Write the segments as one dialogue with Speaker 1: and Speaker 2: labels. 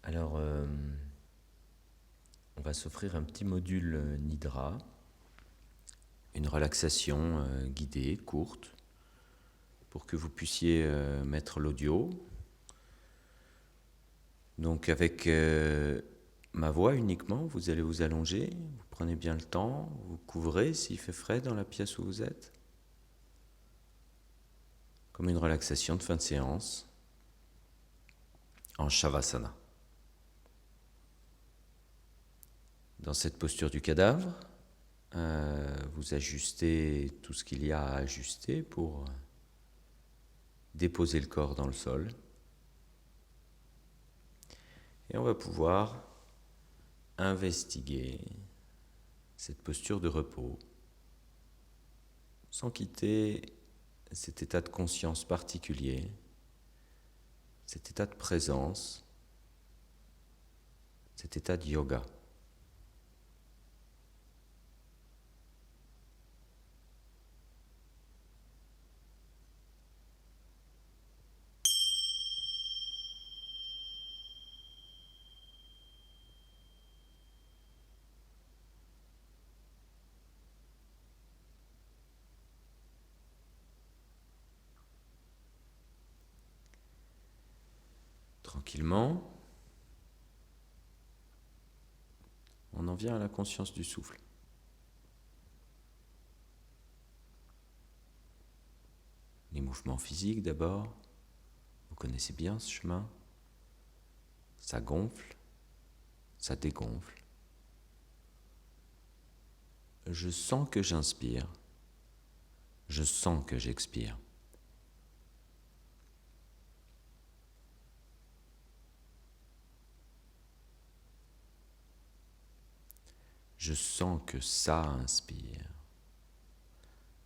Speaker 1: Alors, on va s'offrir un petit module Nidra, une relaxation guidée, courte, pour que vous puissiez mettre l'audio. Donc avec ma voix uniquement, vous allez vous allonger, vous prenez bien le temps, vous couvrez s'il fait frais dans la pièce où vous êtes, comme une relaxation de fin de séance en Shavasana. Dans cette posture du cadavre, vous ajustez tout ce qu'il y a à ajuster pour déposer le corps dans le sol. Et on va pouvoir investiguer cette posture de repos sans quitter cet état de conscience particulier, cet état de présence, cet état de yoga. Tranquillement, on en vient à la conscience du souffle. Les mouvements physiques d'abord, vous connaissez bien ce chemin. Ça gonfle, ça dégonfle. Je sens que j'inspire, je sens que j'expire. Je sens que ça inspire,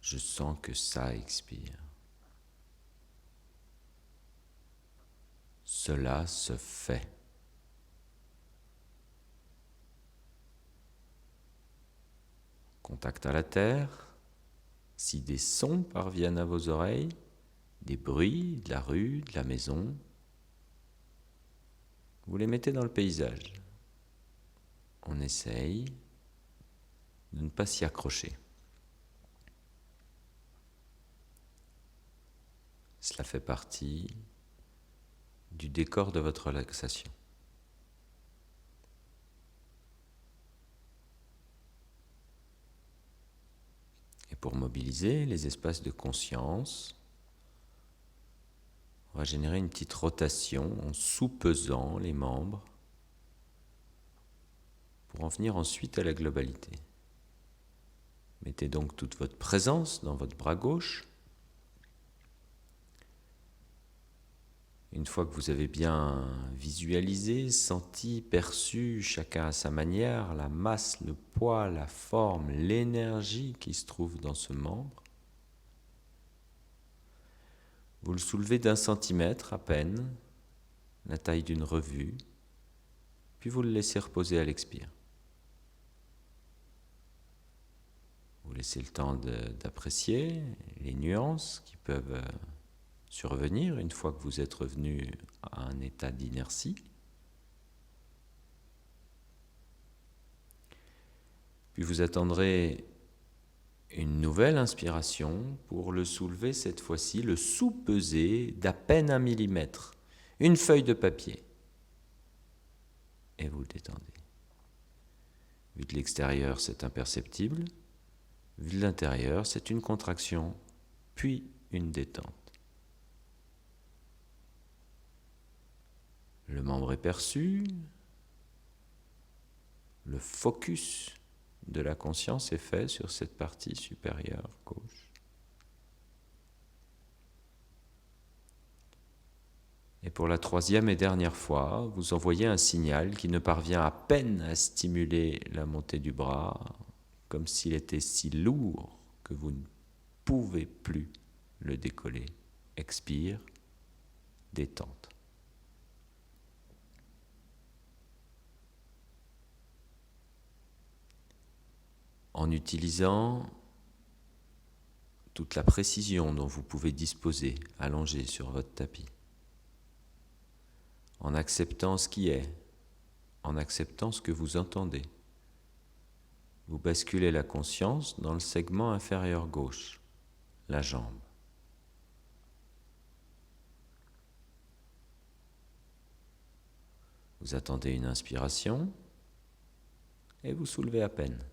Speaker 1: je sens que ça expire. Cela se fait. Contact à la terre, si des sons parviennent à vos oreilles, des bruits de la rue, de la maison, vous les mettez dans le paysage. On essaye de ne pas s'y accrocher. Cela fait partie du décor de votre relaxation. Et pour mobiliser les espaces de conscience, on va générer une petite rotation en soupesant les membres pour en venir ensuite à la globalité. Mettez donc toute votre présence dans votre bras gauche. Une fois que vous avez bien visualisé, senti, perçu, chacun à sa manière, la masse, le poids, la forme, l'énergie qui se trouve dans ce membre, vous le soulevez d'1 centimètre à peine, la taille d'une revue, puis vous le laissez reposer à l'expire. Vous laissez le temps d'apprécier les nuances qui peuvent survenir une fois que vous êtes revenu à un état d'inertie. Puis vous attendrez une nouvelle inspiration pour le soulever cette fois-ci, le sous-peser d'à peine 1 millimètre, une feuille de papier. Et vous le détendez. Vu de l'extérieur, c'est imperceptible. Vu de l'intérieur, c'est une contraction, puis une détente. Le membre est perçu, le focus de la conscience est fait sur cette partie supérieure gauche. Et pour la 3e et dernière fois, vous envoyez un signal qui ne parvient à peine à stimuler la montée du bras, comme s'il était si lourd que vous ne pouvez plus le décoller. Expire, détente. En utilisant toute la précision dont vous pouvez disposer allongé sur votre tapis, en acceptant ce qui est, en acceptant ce que vous entendez. Vous basculez la conscience dans le segment inférieur gauche, la jambe. Vous attendez une inspiration et vous soulevez à peine.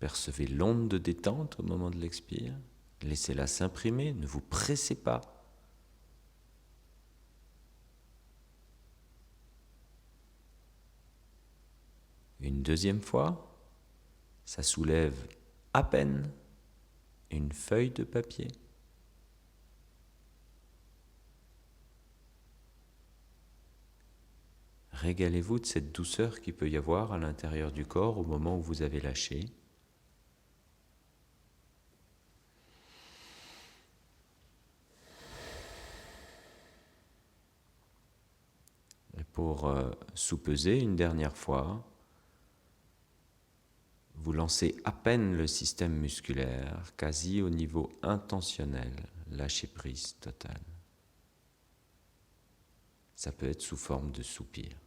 Speaker 1: Percevez l'onde de détente au moment de l'expire. Laissez-la s'imprimer, ne vous pressez pas. Une deuxième fois, ça soulève à peine une feuille de papier. Régalez-vous de cette douceur qu'il peut y avoir à l'intérieur du corps au moment où vous avez lâché. Et pour sous-peser une dernière fois, vous lancez à peine le système musculaire, quasi au niveau intentionnel, lâcher prise totale. Ça peut être sous forme de soupir.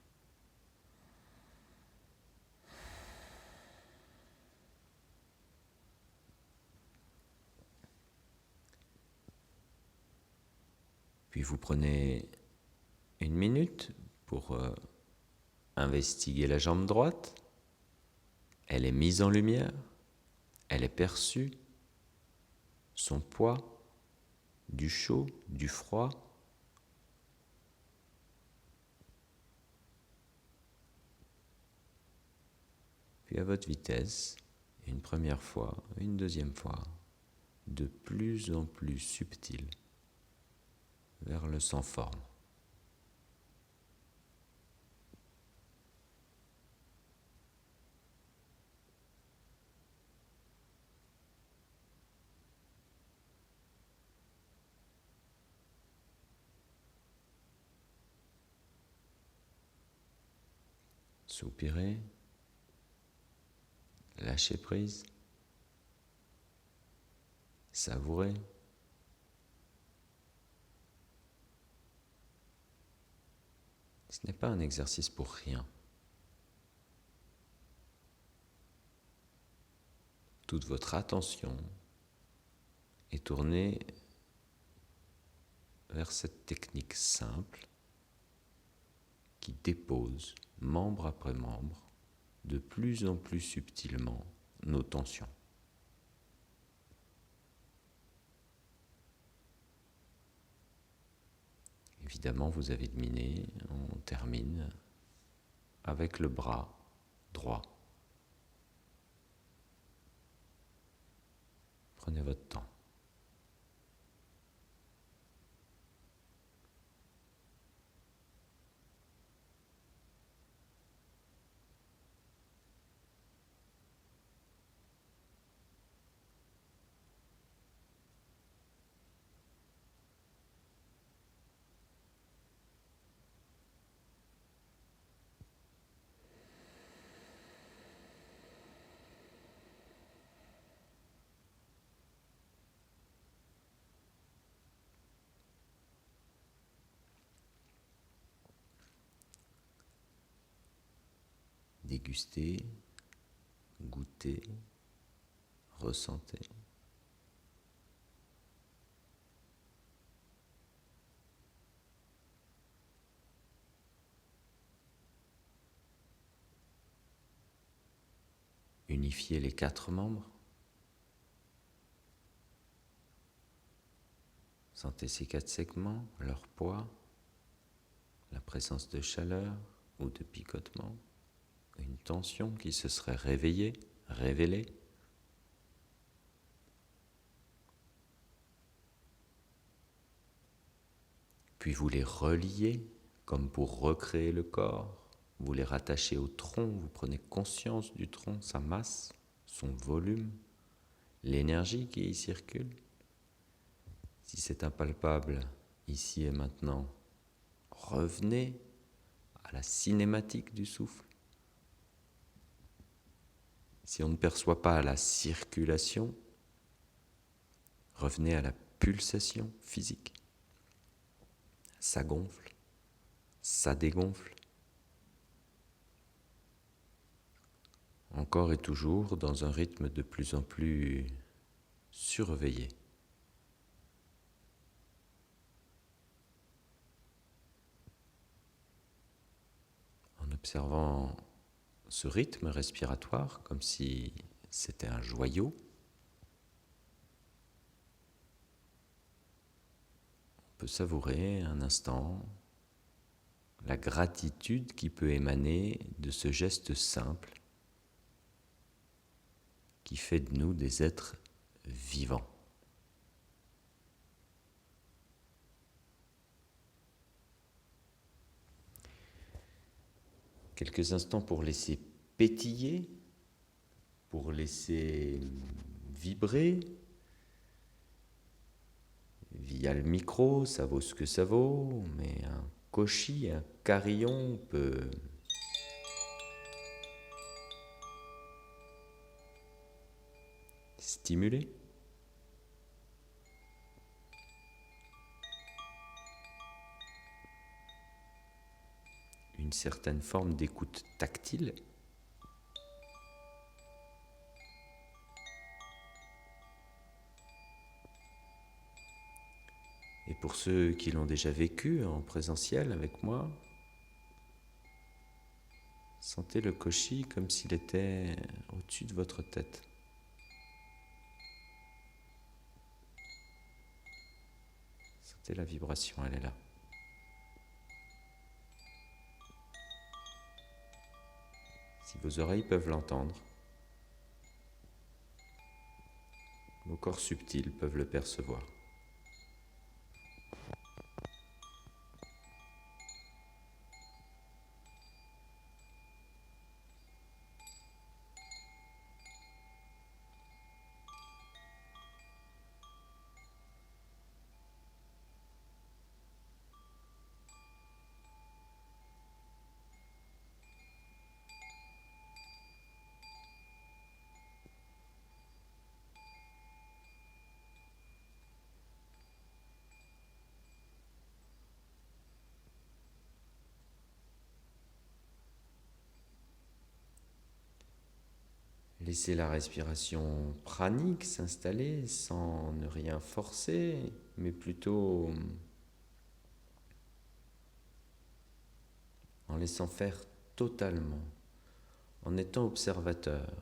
Speaker 1: Puis vous prenez une minute pour investiguer la jambe droite. Elle est mise en lumière, elle est perçue, son poids, du chaud, du froid. Puis à votre vitesse, une première fois, une deuxième fois, de plus en plus subtil, vers le sans forme. Soupirez, lâchez prise, savourez. Ce n'est pas un exercice pour rien. Toute votre attention est tournée vers cette technique simple qui dépose, membre après membre, de plus en plus subtilement, nos tensions. Évidemment, vous avez deviné, on termine avec le bras droit. Prenez votre temps. Dégustez, goûtez, ressentez. Unifiez les 4 membres. Sentez ces 4 segments, leur poids, la présence de chaleur ou de picotement, une tension qui se serait réveillée, révélée. Puis vous les reliez comme pour recréer le corps. Vous les rattachez au tronc, vous prenez conscience du tronc, sa masse, son volume, l'énergie qui y circule. Si c'est impalpable, ici et maintenant, revenez à la cinématique du souffle. Si on ne perçoit pas la circulation, revenez à la pulsation physique. ça gonfle, ça dégonfle. Encore et toujours dans un rythme de plus en plus surveillé. En observant ce rythme respiratoire comme si c'était un joyau, on peut savourer un instant la gratitude qui peut émaner de ce geste simple qui fait de nous des êtres vivants. Quelques instants pour laisser pétiller, pour laisser vibrer. Via le micro, ça vaut ce que ça vaut, mais un cauchy, un carillon peut stimuler. Une certaine forme d'écoute tactile. Et pour ceux qui l'ont déjà vécu en présentiel avec moi, sentez le cauchy comme s'il était au-dessus de votre tête. Sentez la vibration, elle est là. Si vos oreilles peuvent l'entendre, vos corps subtils peuvent le percevoir. Laissez la respiration pranique s'installer sans ne rien forcer, mais plutôt en laissant faire totalement, en étant observateur,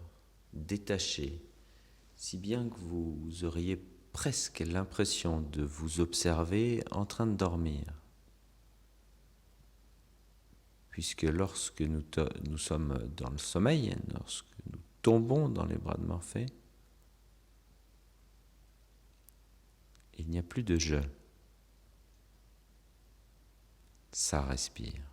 Speaker 1: détaché, si bien que vous auriez presque l'impression de vous observer en train de dormir. Puisque lorsque nous sommes dans le sommeil, lorsque nous tombons dans les bras de Morphée, il n'y a plus de je. Ça respire.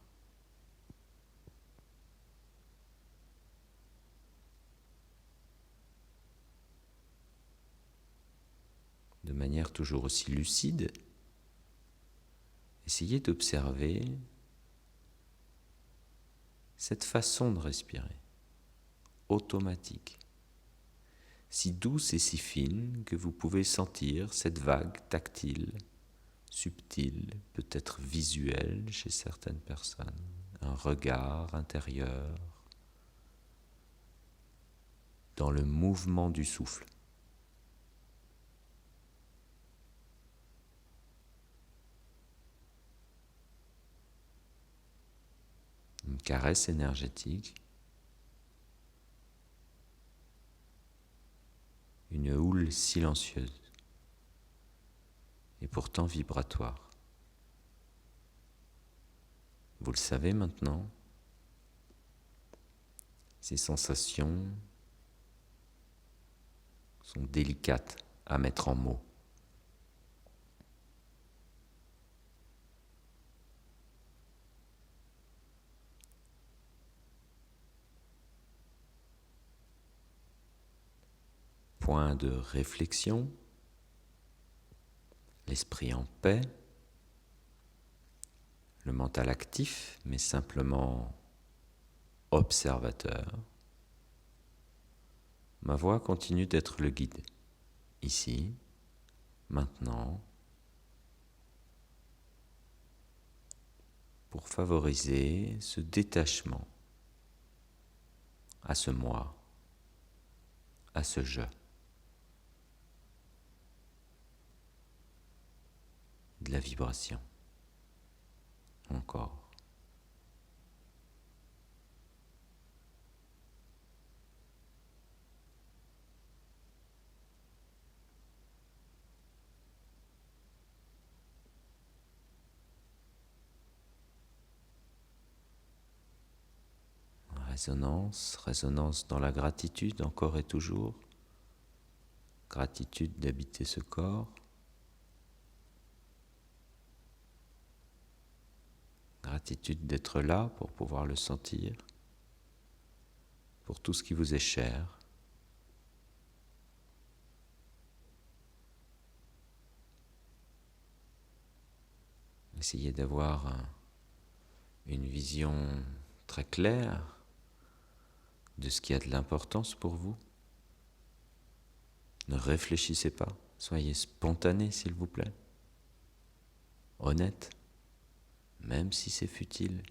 Speaker 1: De manière toujours aussi lucide, essayez d'observer cette façon de respirer, automatique, si douce et si fine que vous pouvez sentir cette vague tactile, subtile, peut-être visuelle chez certaines personnes, un regard intérieur dans le mouvement du souffle. Une caresse énergétique, une houle silencieuse et pourtant vibratoire. Vous le savez maintenant, ces sensations sont délicates à mettre en mots. Point de réflexion, l'esprit en paix, le mental actif, mais simplement observateur. Ma voix continue d'être le guide, ici, maintenant, pour favoriser ce détachement à ce moi, à ce je. De la vibration. Encore. Résonance dans la gratitude encore et toujours. Gratitude d'habiter ce corps. Gratitude d'être là pour pouvoir le sentir. Pour tout ce qui vous est cher. Essayez d'avoir une vision très claire de ce qui a de l'importance pour vous. Ne réfléchissez pas, soyez spontané s'il vous plaît. Honnête, même si c'est futile.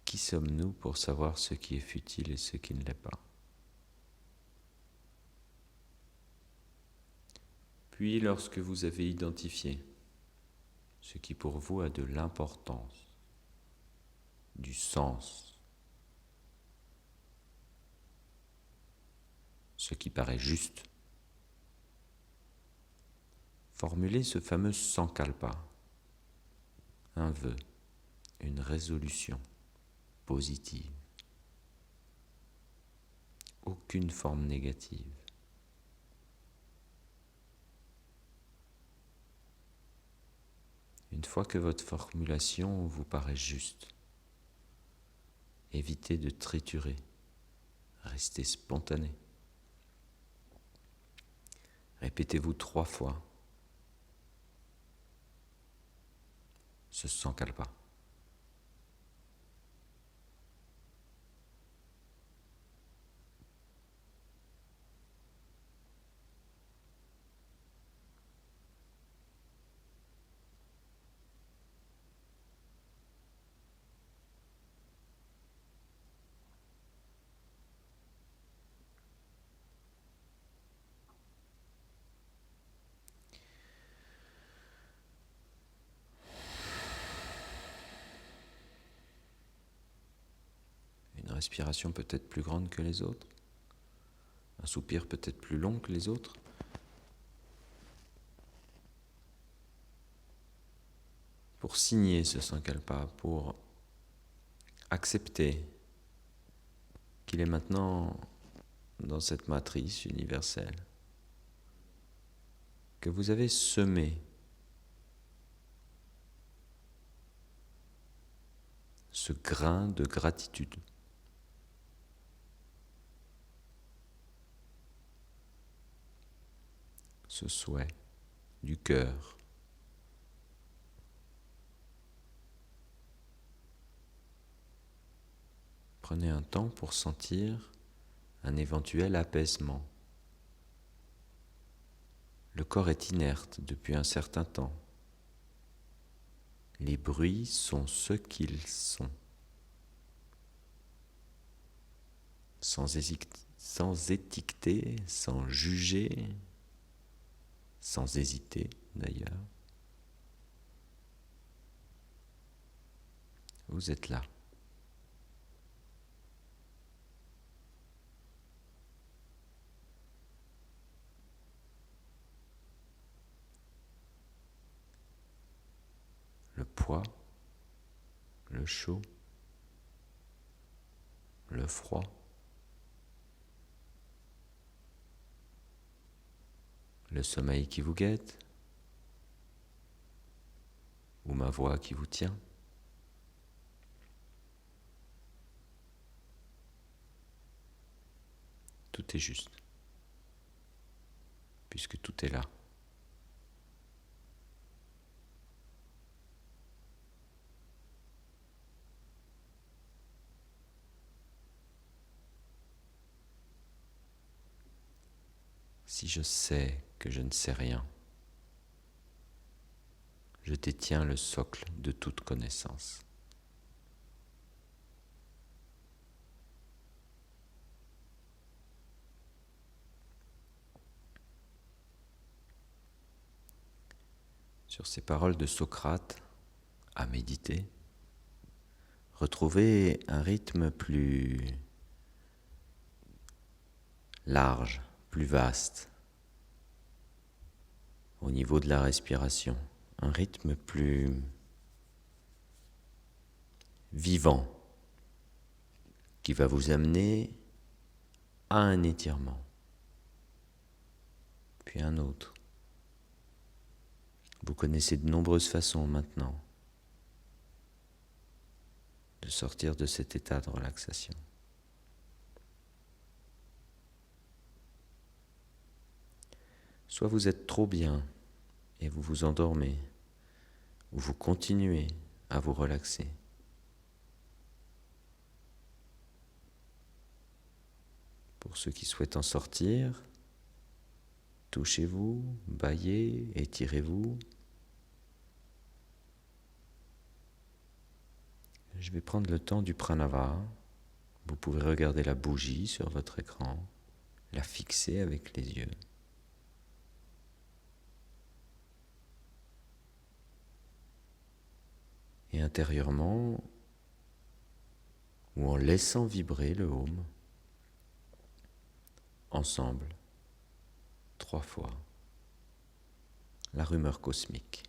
Speaker 1: Qui sommes-nous pour savoir ce qui est futile et ce qui ne l'est pas ? Puis, lorsque vous avez identifié ce qui pour vous a de l'importance, du sens, ce qui paraît juste, formulez ce fameux sankalpa, un vœu, une résolution positive, aucune forme négative. Une fois que votre formulation vous paraît juste, évitez de triturer, restez spontané. Répétez-vous 3 fois ce sankalpa. Une respiration peut-être plus grande que les autres, un soupir peut-être plus long que les autres. Pour signer ce sankalpa, pour accepter qu'il est maintenant dans cette matrice universelle, que vous avez semé ce grain de gratitude. Ce souhait du cœur. Prenez un temps pour sentir un éventuel apaisement. Le corps est inerte depuis un certain temps. Les bruits sont ce qu'ils sont. Sans étiqueter, sans juger, sans hésiter d'ailleurs. Vous êtes là. Le poids, le chaud, le froid, le sommeil qui vous guette, ou ma voix qui vous tient. Tout est juste, puisque tout est là. Si je sais que je ne sais rien, je détiens le socle de toute connaissance. Sur ces paroles de Socrate, à méditer, retrouvez un rythme plus large, plus vaste, au niveau de la respiration, un rythme plus vivant qui va vous amener à un étirement, puis un autre. Vous connaissez de nombreuses façons maintenant de sortir de cet état de relaxation. Soit vous êtes trop bien et vous vous endormez, ou vous continuez à vous relaxer. Pour ceux qui souhaitent en sortir, touchez-vous, bâillez, étirez-vous. Je vais prendre le temps du pranava. Vous pouvez regarder la bougie sur votre écran, la fixer avec les yeux. Et intérieurement, ou en laissant vibrer le Om, ensemble, 3 fois, la rumeur cosmique.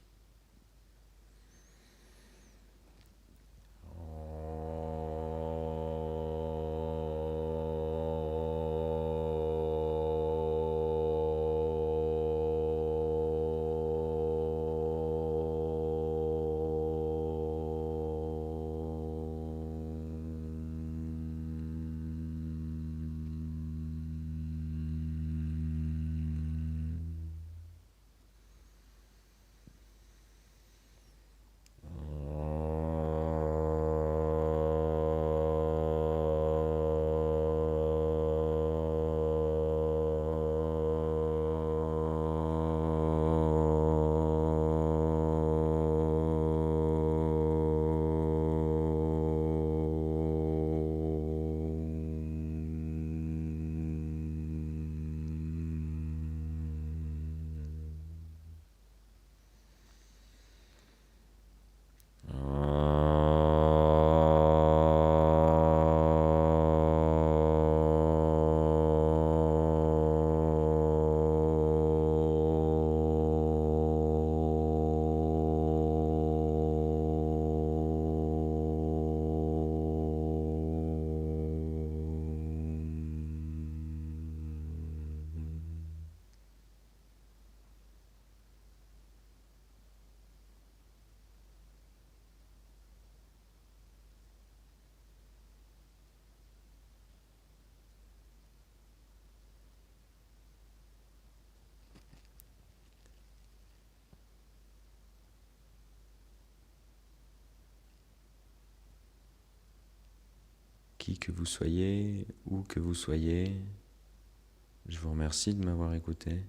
Speaker 1: Qui que vous soyez, où que vous soyez, je vous remercie de m'avoir écouté.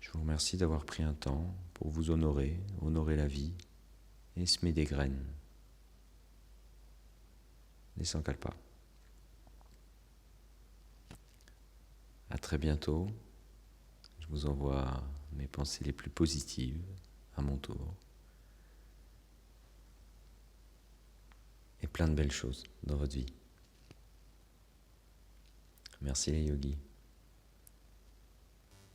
Speaker 1: Je vous remercie d'avoir pris un temps pour vous honorer, honorer la vie et semer des graines. Les sankalpas. À très bientôt. Je vous envoie mes pensées les plus positives à mon tour. Et plein de belles choses dans votre vie. Merci les yogis.